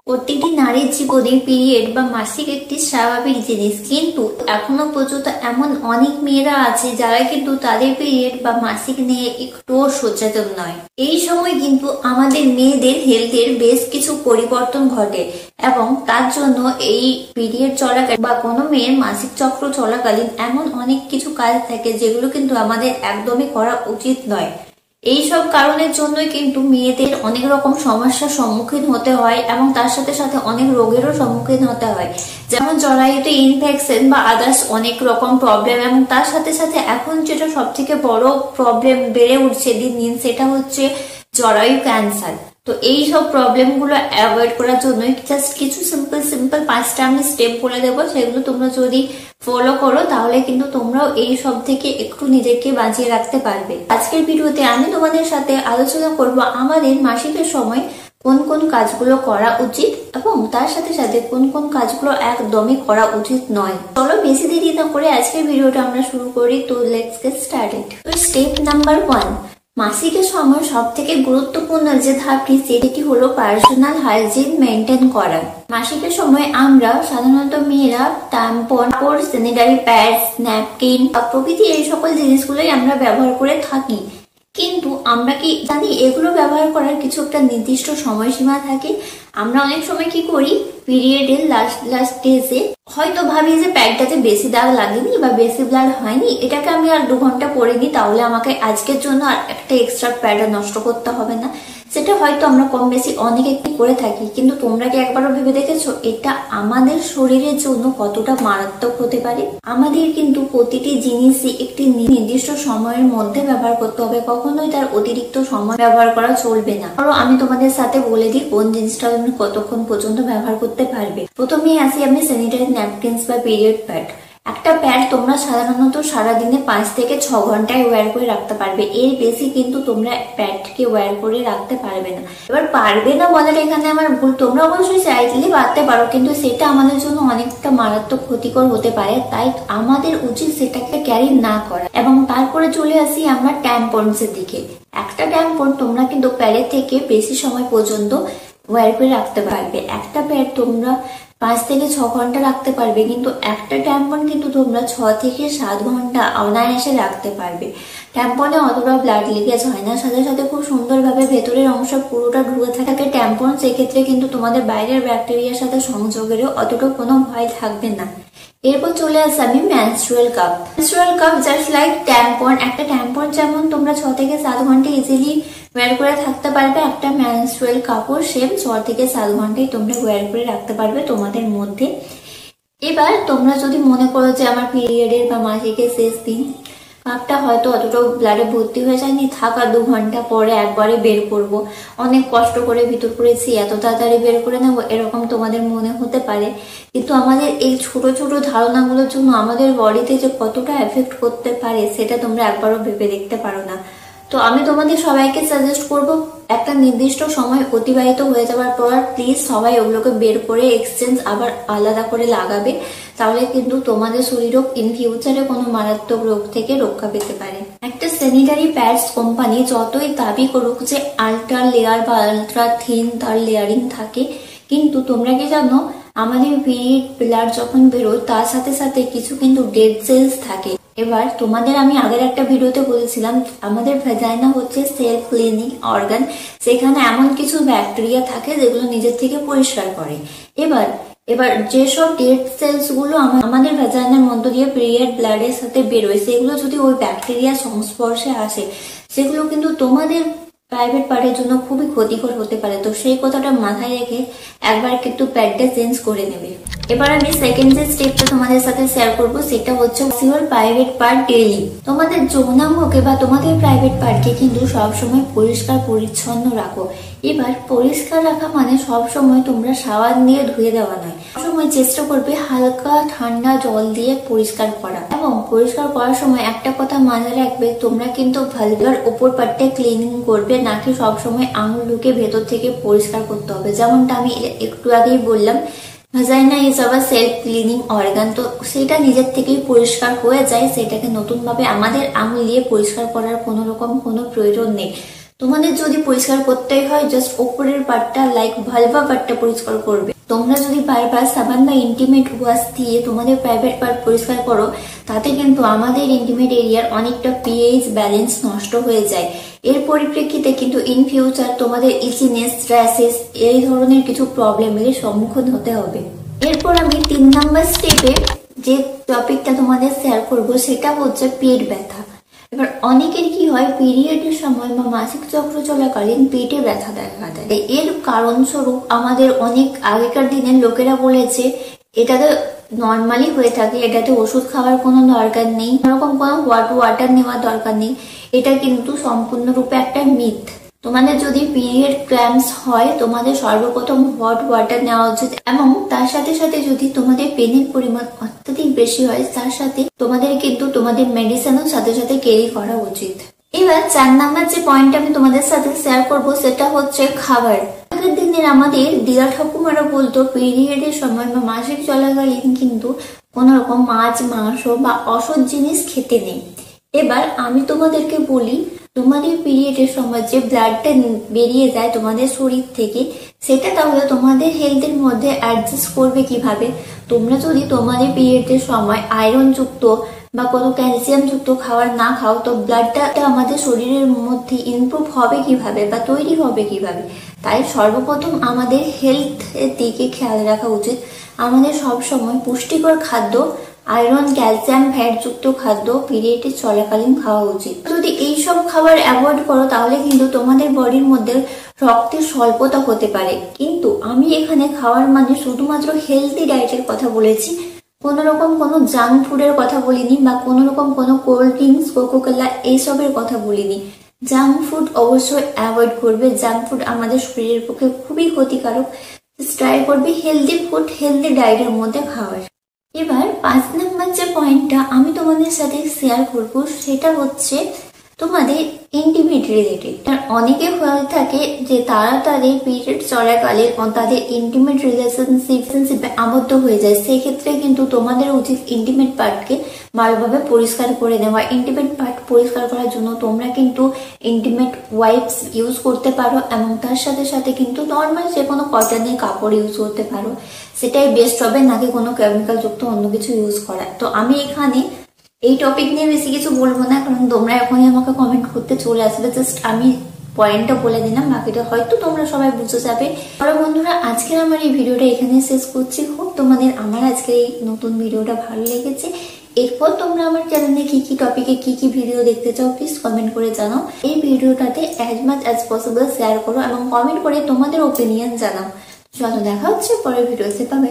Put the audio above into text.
প্রতিটি নারীর জীবনে পিরিয়ড বা মাসিক একটি স্বাভাবিক জিনিস, কিন্তু এখনো পর্যন্ত এমন অনেক মেয়েরা আছে যারা কিন্তু তাদের পিরিয়ড বা মাসিক নিয়ে একটুও সচেতন নয়। এই সময় কিন্তু আমাদের মেয়েদের হেলথের বেশ কিছু পরিবর্তন ঘটে এবং তার জন্য এই পিরিয়ড চলাকালীন বা কোনো মেয়ের মাসিক চক্র চলাকালীন এমন অনেক কিছু কাজ থাকে যেগুলো কিন্তু আমাদের একদমই করা উচিত নয়। এই সব কারণের জন্যই কিন্তু মেয়েদের অনেক রকম সমস্যার সম্মুখীন হতে হয় এবং তার সাথে সাথে অনেক রোগেরও সম্মুখীন হতে হয়, যেমন জরায়ুতে ইনফেকশন বা আদার্স অনেক রকম প্রবলেম। এবং তার সাথে সাথে এখন যেটা সব থেকে বড় প্রবলেম বেড়ে উঠছে দিন দিন, সেটা হচ্ছে জরায়ু ক্যান্সার। তো এই সব প্রবলেম গুলো অ্যাভয়েড করার জন্য জাস্ট কিছু সিম্পল 5টা আমি স্টেপ বলে দেবো, সেগুলো তোমরা যদি ফলো করো তাহলে কিন্তু তোমরাও এই সব থেকে একটু নিজেকে বাঁচিয়ে রাখতে পারবে। আজকের ভিডিওতে আমি তোমাদের সাথে আলোচনা করব আমাদের মাসিকের সময় কোন কোন কাজগুলো করা উচিত এবং তার সাথে সাথে কোন কোন কাজগুলো একদমই করা উচিত নয়। চলো বেশি দেরি না করে আজকের ভিডিওটা আমরা শুরু করি। তো লেটস গেট স্টার্টেড। তো স্টেপ নাম্বার 1, মাসিকের সময় সব থেকে গুরুত্বপূর্ণ যে ধাপটি সেটি হলো পার্সোনাল হাইজিন মেনটেন করা। মাসিকের সময় আমরা সাধারণত মেয়েরা ট্যাম্পন, স্যানিটারি প্যাডস, ন্যাপকিন প্রভৃতি এই সকল জিনিসগুলোই আমরা ব্যবহার করে থাকি। কিন্তু আমরা কি জানি এগুলো ব্যবহার করার কিছু একটা নির্দিষ্ট সময়সীমা থাকে? আমরা অনেক সময় কি করি, পিরিয়ডের লাস্ট ডেজে হয়তো ভাবি যে প্যাডটাতে বেশি দাগ লাগেনি বা বেশি ব্লাড হয়নি, এটাকে আমি আর 2 ঘন্টা পরে নিই, তাহলে আমাকে আজকের জন্য আর একটা এক্সট্রা প্যাড নষ্ট করতে হবে না। সেটা হয়তো আমরা কম বেশি অনেক একটি করে থাকি, কিন্তু তোমরা কি একবারও ভেবে দেখেছো এটা আমাদের শরীরের জন্য কতটা মারাত্মক হতে পারে? আমাদের কিন্তু প্রতিটি জিনিসই একটি নির্দিষ্ট সময়ের মধ্যে ব্যবহার করতে হবে, কখনোই তার অতিরিক্ত সময় ব্যবহার করা চলবে না। ধরো আমি তোমাদের সাথে বলে দিই কোন জিনিসটা তুমি কতক্ষণ পর্যন্ত ব্যবহার করতে পারবে। প্রথমেই আসি আমি স্যানিটারি ন্যাপকিনস বা পিরিয়ড প্যাড। একটা প্যাড তোমরা সাধারণত সারাদিনে 5 থেকে 6 ঘন্টায় ওয়্যার করে রাখতে পারবে, এর বেশি কিন্তু তোমরা প্যাডকে ওয়্যার করে রাখতে পারবে না। এবার পারবে না বলার এখানে আমার ভুল, তোমরা অবশ্যই চাইলে পারতে পারো, কিন্তু সেটা আমাদের জন্য অনেকটা মারাত্মক ক্ষতিকর হতে পারে, তাই আমাদের উচিত সেটাকে ক্যারি না করা। এবং তারপরে চলে আসি আমরা ট্যাম্পন্স এর দিকে। একটা ট্যাম্পন তোমরা কিন্তু প্যাডের থেকে বেশি সময় পর্যন্ত ওয়্যার করে রাখতে পারবে। একটা প্যাড তোমরা 5 থেকে 6 ঘন্টা রাখতে পারবে, কিন্তু একটা ট্যাম্পন কিন্তু তোমরা 6 থেকে 7 ঘন্টা অনায়াসে রাখতে পারবে। ট্যাম্পনে অতটা ব্লাড লিকেজ হয় না, সাথে সাথে খুব সুন্দরভাবে ভেতরের অংশ পুরোটা ঢুকে থাকে ট্যাম্পন, সেক্ষেত্রে কিন্তু তোমাদের বাইরের ব্যাকটেরিয়ার সাথে সংযোগেরও অতটা কোনো ভয় থাকবে না। এরপর চলে আসে আমি menstrual cup. Menstrual cup just like tampon. একটা ট্যাম্পন যেমন তোমরা 6 থেকে 7 ঘন্টা ইজিলি ওয়্যার করে থাকতে পারবে, একটা মেনস্ট্রুয়াল কাপও সেম 6 থেকে 7 ঘন্টায় তোমরা ওয়্যার করে রাখতে পারবে তোমাদের মধ্যে। এবার তোমরা যদি মনে করো যে আমার পিরিয়ডের বা মাসিকের শেষ দিন, কাপটা হয়তো অতটাও ব্লাডে ভর্তি হয়ে যায়নি, থাকা 2 ঘন্টা পরে একবারে বের করব, অনেক কষ্ট করে ভিতর করেছি এত তাড়াতাড়ি বের করে নেবো, এরকম তোমাদের মনে হতে পারে। কিন্তু আমাদের এই ছোট ছোট ধারণাগুলোর জন্য আমাদের বডিতে যে কতটা এফেক্ট করতে পারে সেটা তোমরা একবারও ভেবে দেখতে পারো না। তো আমি তোমাদের সবাইকে সাজেস্ট করব, একটা নির্দিষ্ট সময় অতিবাহিত হয়ে যাওয়ার পর প্লিজ সবাই ওগুলোকে বের করে এক্সচেঞ্জ আবার আলাদা করে লাগাবে, তাহলে কিন্তু তোমাদের শরীরও ইন ফিউচারে কোনো মারাত্মক রোগ থেকে রক্ষা পেতে পারে। একটা স্যানিটারি প্যাডস কোম্পানি যতই দাবি করুক যে আল্ট্রা লেয়ার বা আল্ট্রা থিন তার লেয়ারিং থাকে, কিন্তু তোমরা কি জানো আমাদের পিরিয়ড ব্লাড যখন বেরোয় তার সাথে সাথে কিছু কিন্তু ডেড সেলস থাকে। এবার তোমাদের আমি আগের একটা ভিডিওতে বলেছিলাম আমাদের ভ্যাজাইনা হচ্ছে সেলফ ক্লিনিং অর্গান, সেখানে এমন কিছু ব্যাকটেরিয়া থাকে যেগুলো নিজের থেকে পরিষ্কার করে। এবার যেসব ডেড সেলস গুলো আমাদের ভ্যাজাইনার মধ্য দিয়ে পিরিয়ড ব্লাডের সাথে বেরোয়, সেগুলো যদি ওই ব্যাকটেরিয়ার সংস্পর্শে আসে সেগুলো কিন্তু তোমাদের প্রাইভেট পার্টের জন্য খুবই ক্ষতিকর হতে পারে। তো সেই কথাটা মাথায় রেখে একবার কিন্তু প্যাডটা চেঞ্জ করে নেবে। এবার আমি সেকেন্ড যে স্টেপটা তোমাদের সাথে শেয়ার করব, সেটা হচ্ছে ইউর প্রাইভেট পার্ট ডেইলি। তোমাদের যৌনাঙ্গকে বা তোমাদের প্রাইভেট পার্টকে কিন্তু সবসময় পরিষ্কার পরিচ্ছন্ন রাখো। এবার পরিষ্কার রাখা মানে সবসময় তোমরা সাবান দিয়ে ধুয়ে দেওয়া নয়, সবসময় চেষ্টা করবে হালকা ঠান্ডা জল দিয়ে পরিষ্কার করা। এবং পরিষ্কার করার সময় একটা কথা মাথায় রাখবে, তোমরা কিন্তু ভালভার উপর পার্টটা ক্লিনিং করবে, নাকি সবসময় আঙুল ঢুকে ভেতর থেকে পরিষ্কার করতে হবে। যেমনটা আমি একটু আগেই বললাম, ভাজাইনা is our self cleaning organ, তো সেটা নিজের থেকেই পরিষ্কার হয়ে যায়, সেটাকে নতুন ভাবে আমাদের আঙুল দিয়ে পরিষ্কার করার কোনো রকম কোনো প্রয়োজন নেই। তোমাদের যদি পরিষ্কার করতেই হয় জাস্ট উপরের পার্টটা লাইক ভালভা পার্টটা পরিষ্কার করবে। তোমরা যদি বারবার সাবান বা ইন্টিমেট ওয়াশ দিয়ে তোমাদের প্রাইভেট পার্ট পরিষ্কার করো, তাতে কিন্তু আমাদের ইন্টিমেট এরিয়ার অনেকটা পিএইচ ব্যালেন্স নষ্ট হয়ে যায়। এর পরিপ্রেক্ষিতে কিন্তু ইন ফিউচার তোমাদের ইচিনেস, র্যাশেস এই ধরনের কিছু প্রবলেমের সম্মুখীন হতে হবে। এরপর আমি 3 নাম্বার স্টেপে যে টপিকটা তোমাদের শেয়ার করব সেটা হচ্ছে পেট ব্যথা। এবার অনেকের কি হয়, পিরিয়ডের সময় বা মাসিক চক্র চলাকালীন পেটে ব্যথা দেখা দেয়। এর কারণ স্বরূপ আমাদের অনেক আগেকার দিনের লোকেরা বলেছে এটাতে নর্মালি হয়ে থাকে, এটাতে ওষুধ খাওয়ার কোনো দরকার নেই, এরকম কোনো হট ওয়াটার নেওয়ার দরকার নেই। এটা কিন্তু সম্পূর্ণরূপে একটা মিথ। তোমাদের যদি পিরিয়ড ক্র্যাম্পস হয়, তোমাদের সর্বপ্রথম হট ওয়াটার নেওয়া উচিত এবং তার সাথে সাথে যদি তোমাদের পেনের পরিমাণ অত্যাধিক বেশি হয়, তার সাথে তোমাদের কিন্তু তোমাদের মেডিসিনও সাথে সাথে ক্যারি করা উচিত। এবার 4 নাম্বার যে পয়েন্ট আমি তোমাদের সাথে শেয়ার করব সেটা হচ্ছে খাবার। আগের দিনের আমাদের দিদা ঠাকুমারা বলতো পিরিয়ডের সময় বা মাসিক চলাকালীন কিন্তু কোন রকম মাছ, মাংস বা অসৎ জিনিস খেতে নেই। এবার আমি তোমাদেরকে বলি, তোমাদের পিরিয়ডের সময় যে ব্লাডটা বেরিয়ে যায় তোমাদের শরীর থেকে, সেটা তাহলে তোমাদের হেলথের মধ্যে অ্যাডজাস্ট করবে কিভাবে? তোমরা যদি তোমাদের পিরিয়ডের সময় আয়রন যুক্ত বা কোনো ক্যালসিয়াম যুক্ত খাবার না খাও, তো ব্লাডটা আমাদের শরীরের মধ্যে ইমপ্রুভ হবে কিভাবে বা তৈরি হবে কিভাবে? তাই সর্বপ্রথম আমাদের হেলথের দিকে খেয়াল রাখা উচিত। আমাদের সব সময় পুষ্টিকর খাদ্য, আয়রন, ক্যালসিয়াম, ফ্যাট যুক্ত খাদ্য পিরিয়ডে চলাকালীন খাওয়া উচিত। যদি এইসব খাবার অ্যাভয়েড করো তাহলে কিন্তু তোমাদের বডির মধ্যে রক্তের স্বল্পতা হতে পারে। কিন্তু আমি এখানে খাওয়ার মানে শুধুমাত্র হেলদি ডায়েটের কথা বলেছি, কোন রকম কোনো জাঙ্ক ফুডের কথা বলিনি বা কোন রকম কোনো কোল্ড ড্রিঙ্কস, কোকোকোলা এইসবের কথা বলিনি। জাঙ্ক ফুড অবশ্যই অ্যাভয়েড করবে। জাঙ্ক ফুড আমাদের শরীরের পক্ষে খুবই ক্ষতিকারক। ট্রাই করবে হেলদি ফুড, হেলদি ডায়েটের মধ্যে খাওয়ার। এবার 5 নাম্বার যে পয়েন্টটা আমি তোমাদের সাথে শেয়ার করব সেটা হচ্ছে তোমাদের ইন্টিমেট রিলেটেড। অনেকে হয়ে থাকে যে তারা তাদের পিরিয়ড চলাকালে তাদের ইন্টিমেট রিলেশনশিপে আবদ্ধ হয়ে যায়। সেই ক্ষেত্রে কিন্তু তোমাদের উচিত ইন্টিমেট পার্টকে ভালোভাবে পরিষ্কার করে নেওয়া। ইন্টিমেট পার্ট পরিষ্কার করার জন্য তোমরা কিন্তু ইন্টিমেট ওয়াইপস ইউজ করতে পারো এবং তার সাথে সাথে কিন্তু নর্মাল যে কোনো কটনের কাপড় ইউজ করতে পারো, সেটাই বেস্ট হবে, নাকি কোনো কেমিক্যাল যুক্ত অন্য কিছু ইউজ করা। তো আমি এখানে এই টপিক নিয়ে বেশি কিছু বলবো না, কারণ তোমরা এখনই আমাকে কমেন্ট করতে চলে আসবে। জাস্ট আমি পয়েন্টটা বলে দিলাম, বাকিটা হয়তো তোমরা সবাই বুঝে যাবে। বন্ধুরা, আজকের আমার এই ভিডিওটা এখানে শেষ করছি। খুব তোমাদের আমার আজকের এই নতুন ভিডিওটা ভালো লেগেছে। এরপর তোমরা আমার চ্যানেলে কি কি টপিকে কি কি ভিডিও দেখতে চাও প্লিজ কমেন্ট করে জানাও। এই ভিডিওটাতে as much as possible share করো এবং কমেন্ট করে তোমাদের ওপিনিয়ন জানাও। চলো দেখা হচ্ছে পরের ভিডিওতে, পাবে।